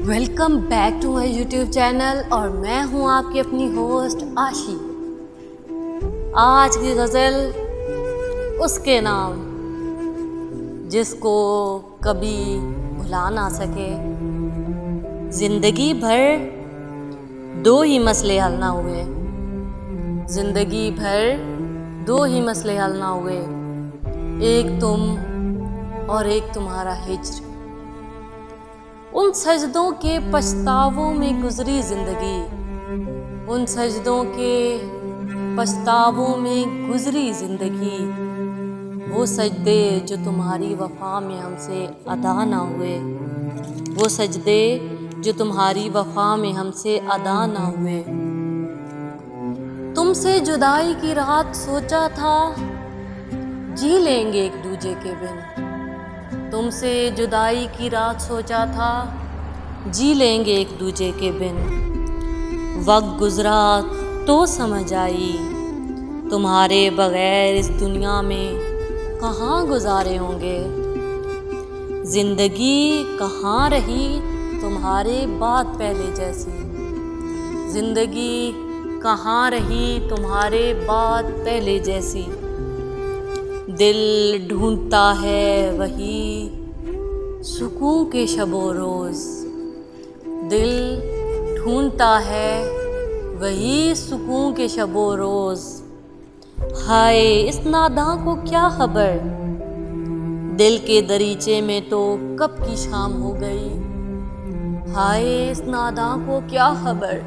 Welcome back to my YouTube channel اور میں ہوں آپ کی اپنی ہوسٹ آشی۔ آج کی غزل اس کے نام جس کو کبھی بھلا نہ سکے۔ زندگی بھر دو ہی مسئلے حل نہ ہوئے، زندگی بھر دو ہی مسئلے حل نہ ہوئے، ایک تم اور ایک تمہارا ہجر۔ ان سجدوں کے پچھتاووں میں گزری زندگی، ان سجدوں کے پچھتاووں میں گزری زندگی، وہ سجدے جو تمہاری وفا میں ہم سے ادا نہ ہوئے، وہ سجدے جو تمہاری وفا میں ہم سے ادا نہ ہوئے۔ تم سے جدائی کی رات سوچا تھا جی لیں گے ایک دوجے کے بن، تم سے جدائی کی رات سوچا تھا جی لیں گے ایک دوجے کے بن۔ وقت گزرا تو سمجھ آئی تمہارے بغیر اس دنیا میں کہاں گزارے ہوں گے۔ زندگی کہاں رہی تمہارے بعد پہلے جیسی، زندگی کہاں رہی تمہارے بعد پہلے جیسی۔ دل ڈھونڈتا ہے وہی سکون کے شب و روز، دل ڈھونڈتا ہے وہی سکون کے شب و روز۔ ہائے اس ناداں کو کیا خبر، دل کے دریچے میں تو کب کی شام ہو گئی۔ ہائے اس ناداں کو کیا خبر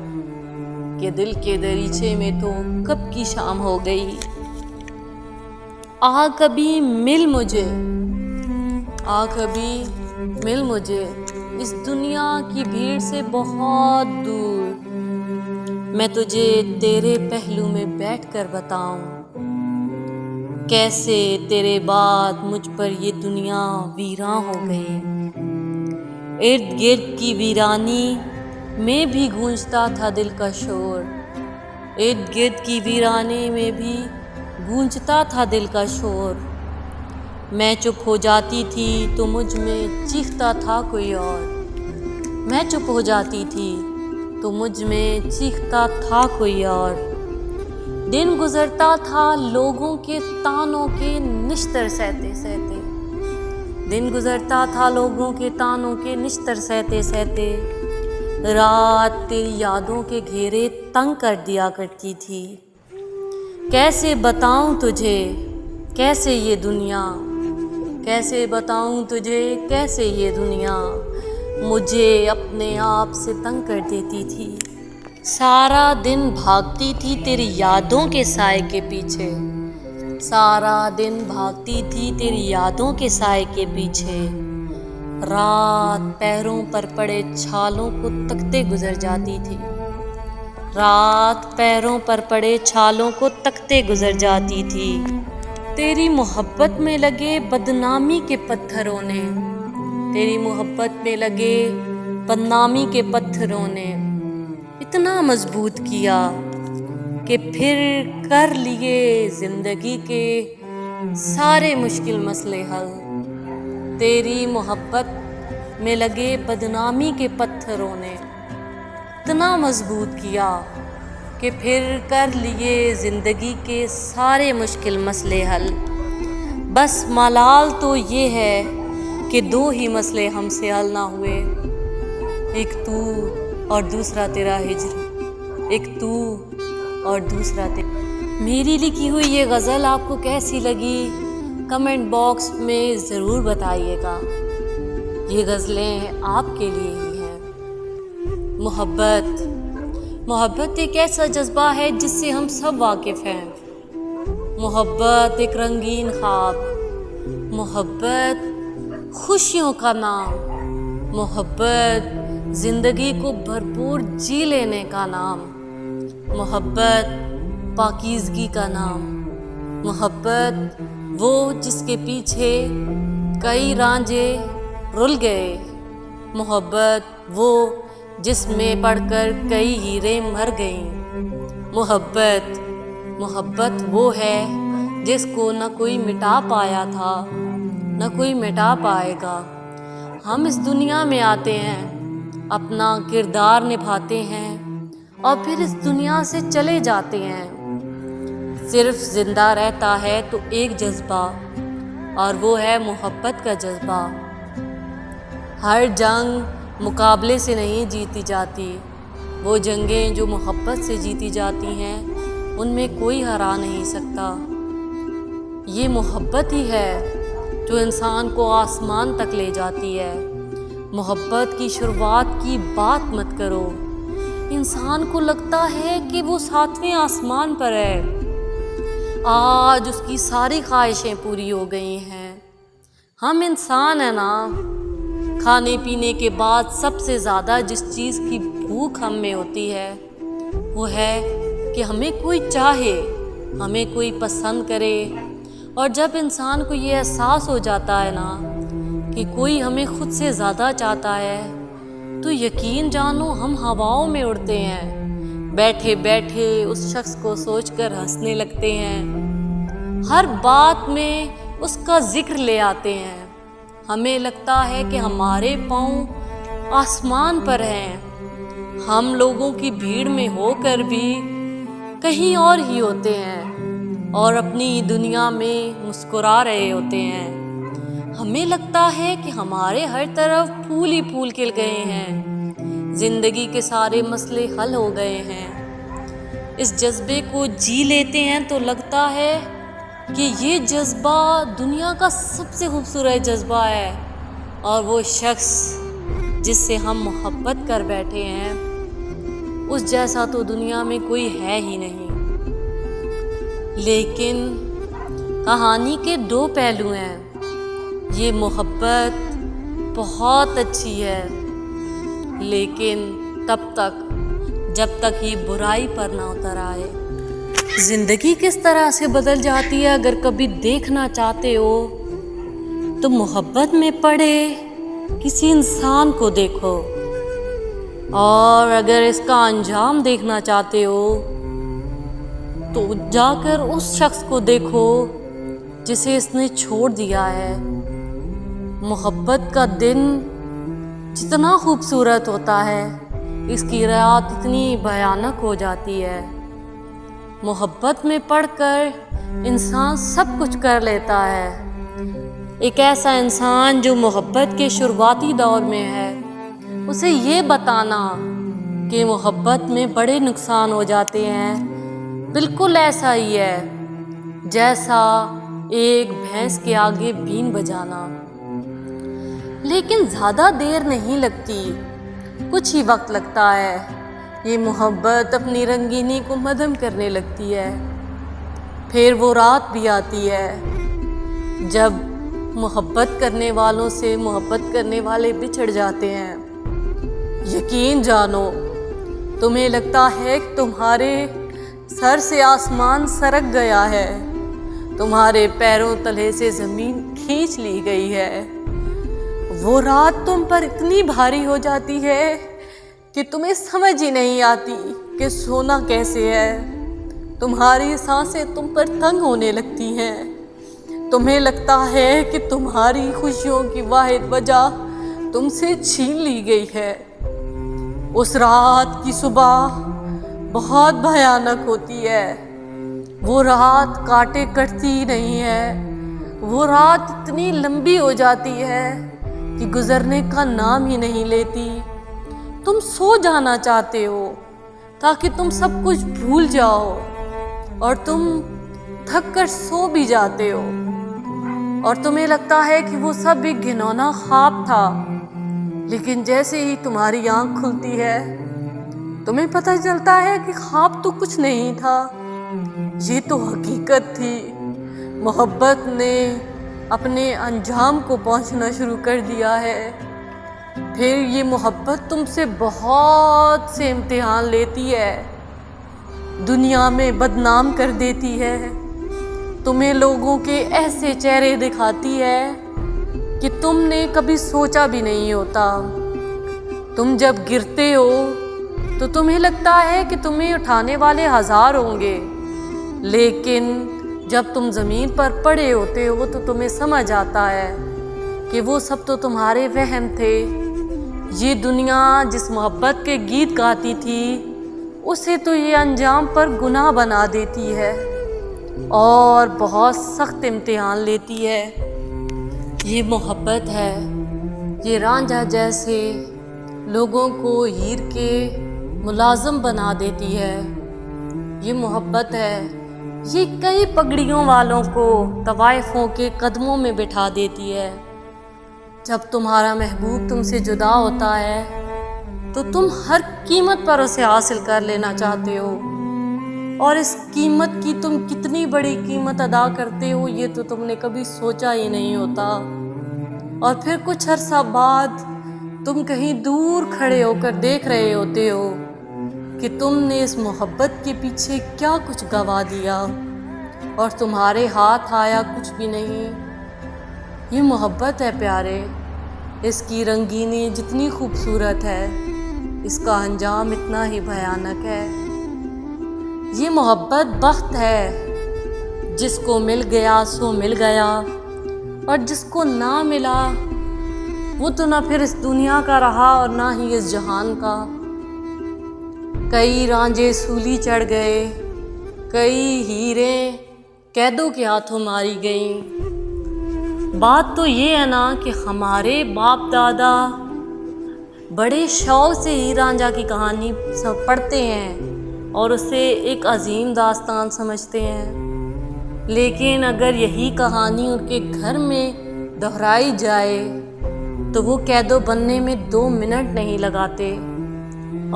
کہ دل کے دریچے میں تو کب کی شام ہو گئی۔ آ کبھی مل مجھے، آ کبھی مل مجھے اس دنیا کی بھیڑ سے بہت دور، میں تجھے تیرے پہلو میں بیٹھ کر بتاؤں کیسے تیرے بعد مجھ پر یہ دنیا ویراں ہو گئی۔ ارد گرد کی ویرانی میں بھی گونجتا تھا دل کا شور، ارد گرد کی ویرانے میں بھی گونجتا تھا دل کا شور۔ میں چپ ہو جاتی تھی تو مجھ میں چیختا تھا کوئی اور، میں چپ ہو جاتی تھی تو مجھ میں چیختا تھا کوئی اور۔ دن گزرتا تھا لوگوں کے طعنوں کے نشتر سہتے سہتے، دن گزرتا تھا لوگوں کے طعنوں کے نشتر سہتے سہتے۔ رات تیری یادوں کے گھیرے تنگ کر دیا کرتی تھی۔ کیسے بتاؤں تجھے کیسے یہ دنیا، کیسے بتاؤں تجھے کیسے یہ دنیا مجھے اپنے آپ سے تنگ کر دیتی تھی۔ سارا دن بھاگتی تھی تیری یادوں کے سائے کے پیچھے، سارا دن بھاگتی تھی تیری یادوں کے سائے کے پیچھے۔ رات پیروں پر پڑے چھالوں کو تکتے گزر جاتی تھی، رات پیروں پر پڑے چھالوں کو تکتے گزر جاتی تھی۔ تیری محبت میں لگے بدنامی کے پتھروں نے، تیری محبت میں لگے بدنامی کے پتھروں نے اتنا مضبوط کیا کہ پھر کر لیے زندگی کے سارے مشکل مسئلے حل۔ تیری محبت میں لگے بدنامی کے پتھروں نے اتنا مضبوط کیا کہ پھر کر لیے زندگی کے سارے مشکل مسئلے حل۔ بس ملال تو یہ ہے کہ دو ہی مسئلے ہم سے حل نہ ہوئے، ایک تو اور دوسرا تیرا ہجر، ایک تو اور دوسرا تیرا۔ میری لکھی ہوئی یہ غزل آپ کو کیسی لگی کمنٹ باکس میں ضرور بتائیے گا۔ یہ غزلیں آپ کے لیے ہی ہیں۔ محبت ایک ایسا جذبہ ہے جس سے ہم سب واقف ہیں۔ محبت ایک رنگین خواب، محبت خوشیوں کا نام، محبت زندگی کو بھرپور جی لینے کا نام، محبت پاکیزگی کا نام، محبت وہ جس کے پیچھے کئی رانجھے رل گئے، محبت وہ جس میں پڑھ کر کئی ہیرے مر گئیں۔ محبت وہ ہے جس کو نہ کوئی مٹا پایا تھا نہ کوئی مٹا پائے گا۔ ہم اس دنیا میں آتے ہیں اپنا کردار نبھاتے ہیں اور پھر اس دنیا سے چلے جاتے ہیں۔ صرف زندہ رہتا ہے تو ایک جذبہ، اور وہ ہے محبت کا جذبہ۔ ہر جنگ مقابلے سے نہیں جیتی جاتی، وہ جنگیں جو محبت سے جیتی جاتی ہیں ان میں کوئی ہرا نہیں سکتا۔ یہ محبت ہی ہے جو انسان کو آسمان تک لے جاتی ہے۔ محبت کی شروعات کی بات مت کرو، انسان کو لگتا ہے کہ وہ 7ویں آسمان پر ہے، آج اس کی ساری خواہشیں پوری ہو گئی ہیں۔ ہم انسان ہیں نا، کھانے پینے کے بعد سب سے زیادہ جس چیز کی بھوک ہم میں ہوتی ہے وہ ہے کہ ہمیں کوئی چاہے، ہمیں کوئی پسند کرے۔ اور جب انسان کو یہ احساس ہو جاتا ہے نا کہ کوئی ہمیں خود سے زیادہ چاہتا ہے تو یقین جانو ہم ہواؤں میں اڑتے ہیں، بیٹھے بیٹھے اس شخص کو سوچ کر ہنسنے لگتے ہیں، ہر بات میں اس کا ذکر لے آتے ہیں۔ ہمیں لگتا ہے کہ ہمارے پاؤں آسمان پر ہیں، ہم لوگوں کی بھیڑ میں ہو کر بھی کہیں اور ہی ہوتے ہیں اور اپنی دنیا میں مسکرا رہے ہوتے ہیں۔ ہمیں لگتا ہے کہ ہمارے ہر طرف پھول ہی پھول کھل گئے ہیں، زندگی کے سارے مسئلے حل ہو گئے ہیں۔ اس جذبے کو جی لیتے ہیں تو لگتا ہے کہ یہ جذبہ دنیا کا سب سے خوبصورت جذبہ ہے، اور وہ شخص جس سے ہم محبت کر بیٹھے ہیں اس جیسا تو دنیا میں کوئی ہے ہی نہیں۔ لیکن کہانی کے 2 پہلو ہیں۔ یہ محبت بہت اچھی ہے، لیکن تب تک جب تک یہ برائی پر نہ اتر آئے۔ زندگی کس طرح سے بدل جاتی ہے اگر کبھی دیکھنا چاہتے ہو تو محبت میں پڑے کسی انسان کو دیکھو، اور اگر اس کا انجام دیکھنا چاہتے ہو تو جا کر اس شخص کو دیکھو جسے اس نے چھوڑ دیا ہے۔ محبت کا دن جتنا خوبصورت ہوتا ہے اس کی رات اتنی بھیانک ہو جاتی ہے۔ محبت میں پڑھ کر انسان سب کچھ کر لیتا ہے۔ ایک ایسا انسان جو محبت کے شروعاتی دور میں ہے، اسے یہ بتانا کہ محبت میں بڑے نقصان ہو جاتے ہیں بالکل ایسا ہی ہے جیسا ایک بھینس کے آگے بین بجانا۔ لیکن زیادہ دیر نہیں لگتی، کچھ ہی وقت لگتا ہے، یہ محبت اپنی رنگینی کو مدھم کرنے لگتی ہے۔ پھر وہ رات بھی آتی ہے جب محبت کرنے والوں سے محبت کرنے والے بچھڑ جاتے ہیں۔ یقین جانو تمہیں لگتا ہے کہ تمہارے سر سے آسمان سرک گیا ہے، تمہارے پیروں تلے سے زمین کھینچ لی گئی ہے۔ وہ رات تم پر اتنی بھاری ہو جاتی ہے کہ تمہیں سمجھ ہی نہیں آتی کہ سونا کیسے ہے۔ تمہاری سانسیں تم پر تنگ ہونے لگتی ہیں، تمہیں لگتا ہے کہ تمہاری خوشیوں کی واحد وجہ تم سے چھین لی گئی ہے۔ اس رات کی صبح بہت بھیانک ہوتی ہے، وہ رات کاٹے کٹتی نہیں ہے، وہ رات اتنی لمبی ہو جاتی ہے کہ گزرنے کا نام ہی نہیں لیتی۔ تم سو جانا چاہتے ہو تاکہ تم سب کچھ بھول جاؤ، اور تم تھک کر سو بھی جاتے ہو، اور تمہیں لگتا ہے کہ وہ سب ایک گھنونا خواب تھا۔ لیکن جیسے ہی تمہاری آنکھ کھلتی ہے تمہیں پتہ چلتا ہے کہ خواب تو کچھ نہیں تھا، یہ تو حقیقت تھی۔ محبت نے اپنے انجام کو پہنچنا شروع کر دیا ہے۔ پھر یہ محبت تم سے بہت سے امتحان لیتی ہے، دنیا میں بدنام کر دیتی ہے، تمہیں لوگوں کے ایسے چہرے دکھاتی ہے کہ تم نے کبھی سوچا بھی نہیں ہوتا۔ تم جب گرتے ہو تو تمہیں لگتا ہے کہ تمہیں اٹھانے والے 1000 ہوں گے، لیکن جب تم زمین پر پڑے ہوتے ہو تو تمہیں سمجھ آتا ہے کہ وہ سب تو تمہارے وہم تھے۔ یہ دنیا جس محبت کے گیت گاتی تھی اسے تو یہ انجام پر گناہ بنا دیتی ہے اور بہت سخت امتحان لیتی ہے۔ یہ محبت ہے، یہ رانجھا جیسے لوگوں کو ہیر کے ملازم بنا دیتی ہے۔ یہ محبت ہے، یہ کئی پگڑیوں والوں کو طوائفوں کے قدموں میں بٹھا دیتی ہے۔ جب تمہارا محبوب تم سے جدا ہوتا ہے تو تم ہر قیمت پر اسے حاصل کر لینا چاہتے ہو، اور اس قیمت کی تم کتنی بڑی قیمت ادا کرتے ہو یہ تو تم نے کبھی سوچا ہی نہیں ہوتا۔ اور پھر کچھ عرصہ بعد تم کہیں دور کھڑے ہو کر دیکھ رہے ہوتے ہو کہ تم نے اس محبت کے پیچھے کیا کچھ گنوا دیا اور تمہارے ہاتھ آیا کچھ بھی نہیں۔ یہ محبت ہے پیارے، اس کی رنگینی جتنی خوبصورت ہے اس کا انجام اتنا ہی بھیانک ہے۔ یہ محبت بخت ہے، جس کو مل گیا سو مل گیا، اور جس کو نہ ملا وہ تو نہ پھر اس دنیا کا رہا اور نہ ہی اس جہان کا۔ کئی رانجھے سولی چڑھ گئے، کئی ہیریں قیدوں کے ہاتھوں ماری گئیں۔ بات تو یہ ہے نا کہ ہمارے باپ دادا بڑے شوق سے ہیر رانجھا کی کہانی پڑھتے ہیں اور اسے ایک عظیم داستان سمجھتے ہیں، لیکن اگر یہی کہانی ان کے گھر میں دہرائی جائے تو وہ قیدی بننے میں 2 منٹ نہیں لگاتے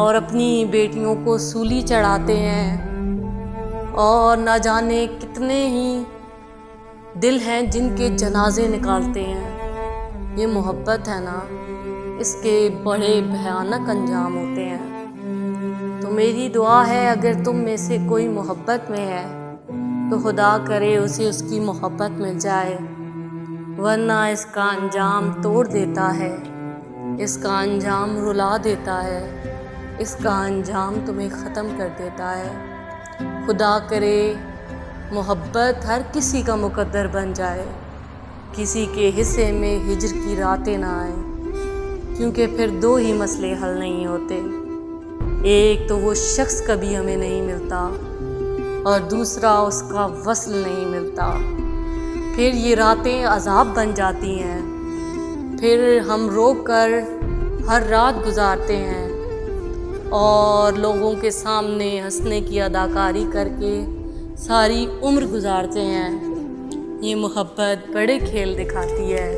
اور اپنی بیٹیوں کو سولی چڑھاتے ہیں، اور نہ جانے کتنے ہی دل ہیں جن کے جنازے نکالتے ہیں۔ یہ محبت ہے نا، اس کے بڑے بھیانک انجام ہوتے ہیں۔ تو میری دعا ہے اگر تم میں سے کوئی محبت میں ہے تو خدا کرے اسے اس کی محبت مل جائے، ورنہ اس کا انجام توڑ دیتا ہے، اس کا انجام رلا دیتا ہے، اس کا انجام تمہیں ختم کر دیتا ہے۔ خدا کرے محبت ہر کسی کا مقدر بن جائے، کسی کے حصے میں ہجر کی راتیں نہ آئیں، کیونکہ پھر 2 ہی مسئلے حل نہیں ہوتے، ایک تو وہ شخص کبھی ہمیں نہیں ملتا اور دوسرا اس کا وصل نہیں ملتا۔ پھر یہ راتیں عذاب بن جاتی ہیں، پھر ہم رو کر ہر رات گزارتے ہیں اور لوگوں کے سامنے ہنسنے کی اداکاری کر کے ساری عمر گزارتے ہیں۔ یہ محبت بڑے کھیل دکھاتی ہے،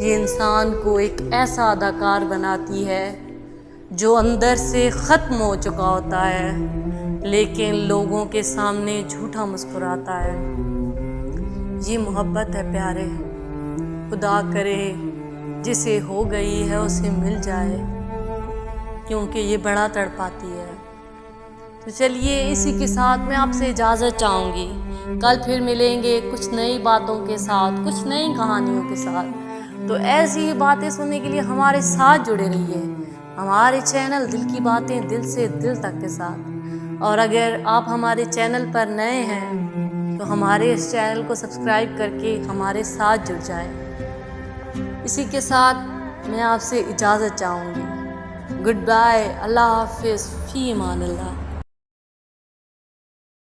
یہ انسان کو ایک ایسا اداکار بناتی ہے جو اندر سے ختم ہو چکا ہوتا ہے لیکن لوگوں کے سامنے جھوٹا مسکراتا ہے۔ یہ محبت ہے پیارے، خدا کرے جسے ہو گئی ہے اسے مل جائے، کیونکہ یہ بڑا تڑپاتی ہے۔ تو چلیے اسی کے ساتھ میں آپ سے اجازت چاہوں گی، کل پھر ملیں گے کچھ نئی باتوں کے ساتھ، کچھ نئی کہانیوں کے ساتھ۔ تو ایسی ہی باتیں سننے کے لیے ہمارے ساتھ جڑے رہیے، ہمارے چینل دل کی باتیں دل سے دل تک کے ساتھ۔ اور اگر آپ ہمارے چینل پر نئے ہیں تو ہمارے اس چینل کو سبسکرائب کر کے ہمارے ساتھ جڑ جائیں۔ اسی کے ساتھ میں آپ سے اجازت چاہوں گی، گڈ بائے، اللہ حافظ، فی امان اللہ۔